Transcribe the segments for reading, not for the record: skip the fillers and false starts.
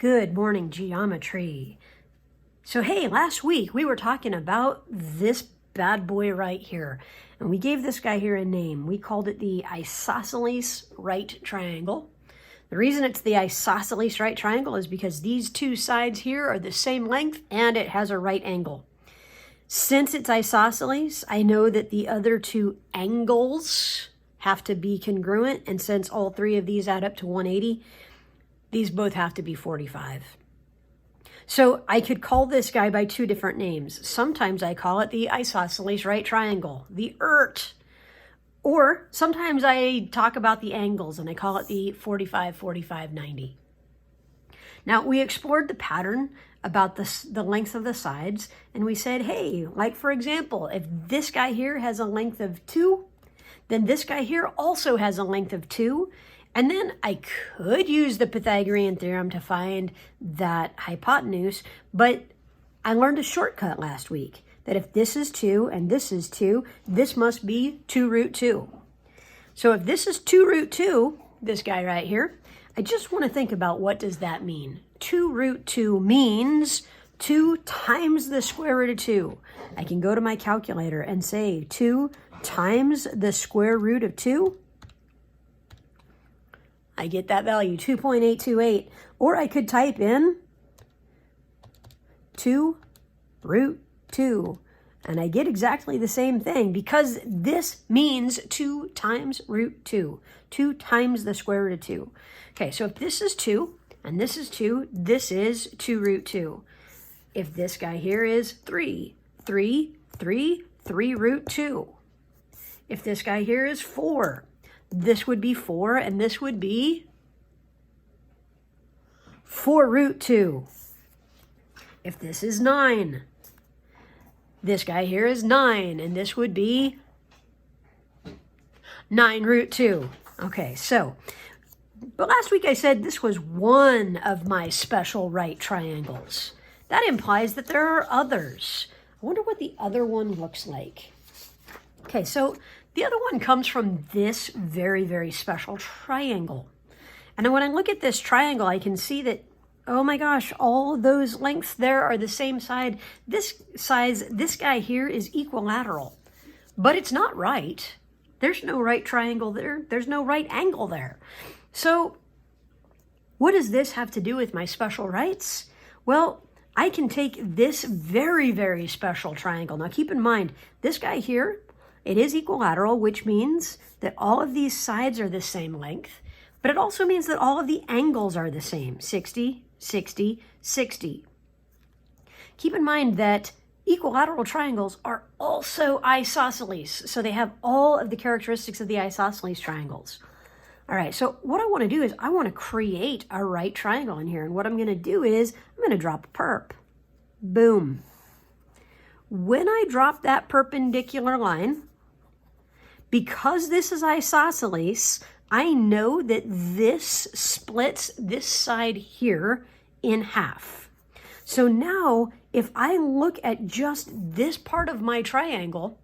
Good morning, geometry. So hey, last week we were talking about this bad boy right here, and we gave this guy here a name. We called it the isosceles right triangle. The reason it's the isosceles right triangle is because these two sides here are the same length and it has a right angle. Since it's isosceles, I know that the other two angles have to be congruent, and since all three of these add up to 180, these both have to be 45. So I could call this guy by two different names. Sometimes I call it the isosceles right triangle, the IRT. Or sometimes I talk about the angles and I call it the 45, 45, 90. Now we explored the pattern about the length of the sides, and we said, hey, like for example, if this guy here has a length of 2, then this guy here also has a length of 2. And then I could use the Pythagorean theorem to find that hypotenuse, but I learned a shortcut last week, that if this is 2 and this is 2, this must be 2 root 2. So if this is 2 root 2, this guy right here, I just want to think about what does that mean. 2 root 2 means 2 times the square root of 2. I can go to my calculator and say 2 times the square root of 2. I get that value, 2.828. Or I could type in 2 root 2. And I get exactly the same thing because this means 2 times root 2. 2 times the square root of 2. Okay, so if this is 2 and this is 2, this is 2 root 2. If this guy here is 3 root 2. If this guy here is 4, this would be 4, and this would be 4 root 2. If this is 9, this guy here is 9, and this would be 9 root 2. Okay, so, but last week I said this was one of my special right triangles. That implies that there are others. I wonder what the other one looks like. Okay, so the other one comes from this very, very special triangle. And when I look at this triangle, I can see that, oh my gosh, all those lengths there are the same side. This guy here is equilateral, but it's not right. There's no right triangle there. There's no right angle there. So what does this have to do with my special rights? Well, I can take this very, very special triangle. Now keep in mind, this guy here, it is equilateral, which means that all of these sides are the same length, but it also means that all of the angles are the same, 60, 60, 60. Keep in mind that equilateral triangles are also isosceles, so they have all of the characteristics of the isosceles triangles. All right, so what I want to do is I want to create a right triangle in here, and what I'm going to do is I'm going to drop a perp. Boom. When I drop that perpendicular line, because this is isosceles, I know that this splits this side here in half. So now, if I look at just this part of my triangle,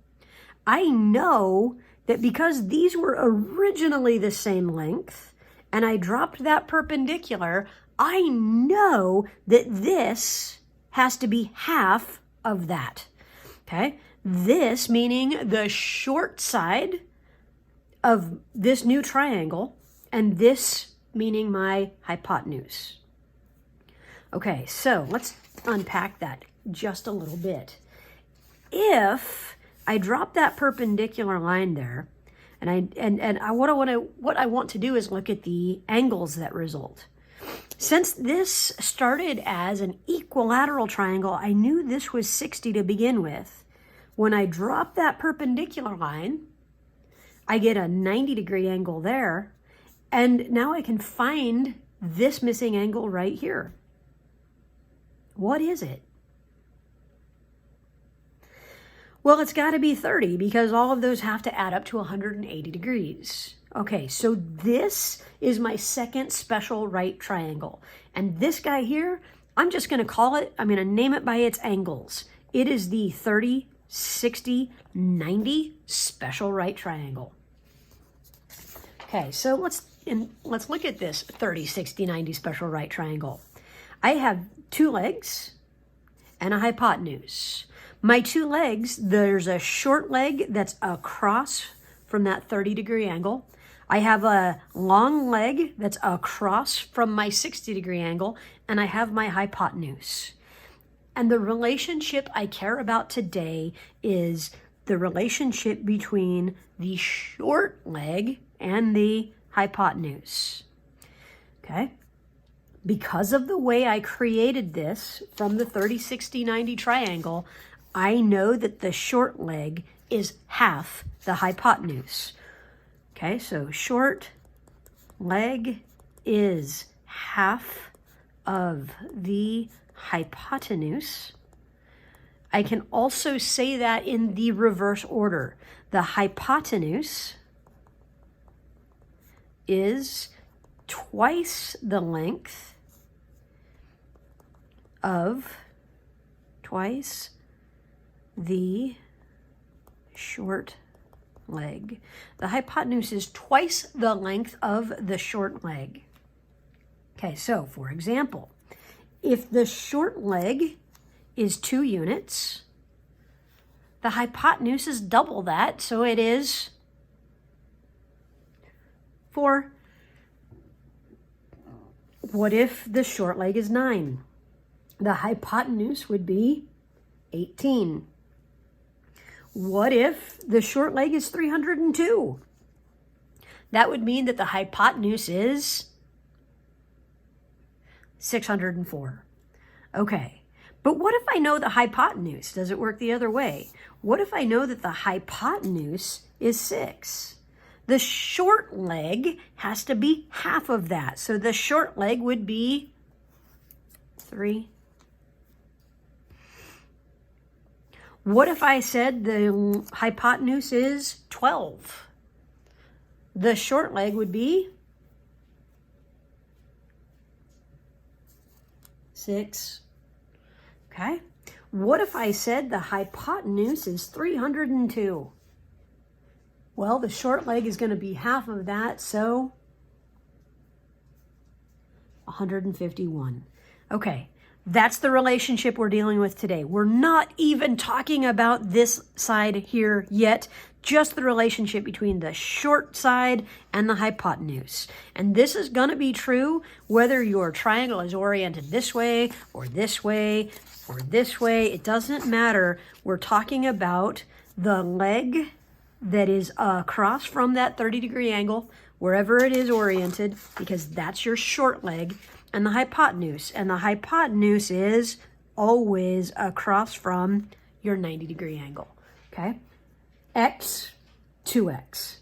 I know that because these were originally the same length, and I dropped that perpendicular, I know that this has to be half of that. Okay? This meaning the short side of this new triangle, and this meaning my hypotenuse. Okay, so let's unpack that just a little bit. If I drop that perpendicular line there, what I want to do is look at the angles that result. Since this started as an equilateral triangle, I knew this was 60 to begin with. When I drop that perpendicular line, I get a 90-degree angle there, and now I can find this missing angle right here. What is it? Well, it's got to be 30 because all of those have to add up to 180 degrees. Okay, so this is my second special right triangle. And this guy here, I'm just going to name it by its angles. It is the 30, 60, 90 special right triangle. Okay, so let's look at this 30, 60, 90 special right triangle. I have two legs and a hypotenuse. My two legs, there's a short leg that's across from that 30-degree angle. I have a long leg that's across from my 60-degree angle, and I have my hypotenuse. And the relationship I care about today is the relationship between the short leg and the hypotenuse. Okay? Because of the way I created this from the 30, 60, 90 triangle, I know that the short leg is half the hypotenuse. Okay, so short leg is half of the hypotenuse. I can also say that in the reverse order. The hypotenuse is twice the length of twice the short leg. The hypotenuse is twice the length of the short leg. Okay, so for example, if the short leg is 2 units, the hypotenuse is double that, so it is 4. What if the short leg is 9? The hypotenuse would be 18. What if the short leg is 302? That would mean that the hypotenuse is 604. Okay, but what if I know the hypotenuse? Does it work the other way? What if I know that the hypotenuse is 6? The short leg has to be half of that. So the short leg would be 3. What if I said the hypotenuse is 12? The short leg would be 6. Okay. What if I said the hypotenuse is 302? Well, the short leg is going to be half of that, so 151. Okay. That's the relationship we're dealing with today. We're not even talking about this side here yet, just the relationship between the short side and the hypotenuse. And this is going to be true whether your triangle is oriented this way or this way or this way. It doesn't matter. We're talking about the leg that is across from that 30-degree angle, wherever it is oriented, because that's your short leg, and the hypotenuse. And the hypotenuse is always across from your 90-degree angle. Okay? X, 2x.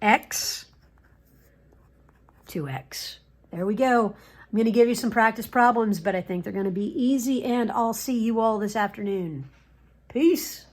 X, 2x. There we go. I'm going to give you some practice problems, but I think they're going to be easy, and I'll see you all this afternoon. Peace.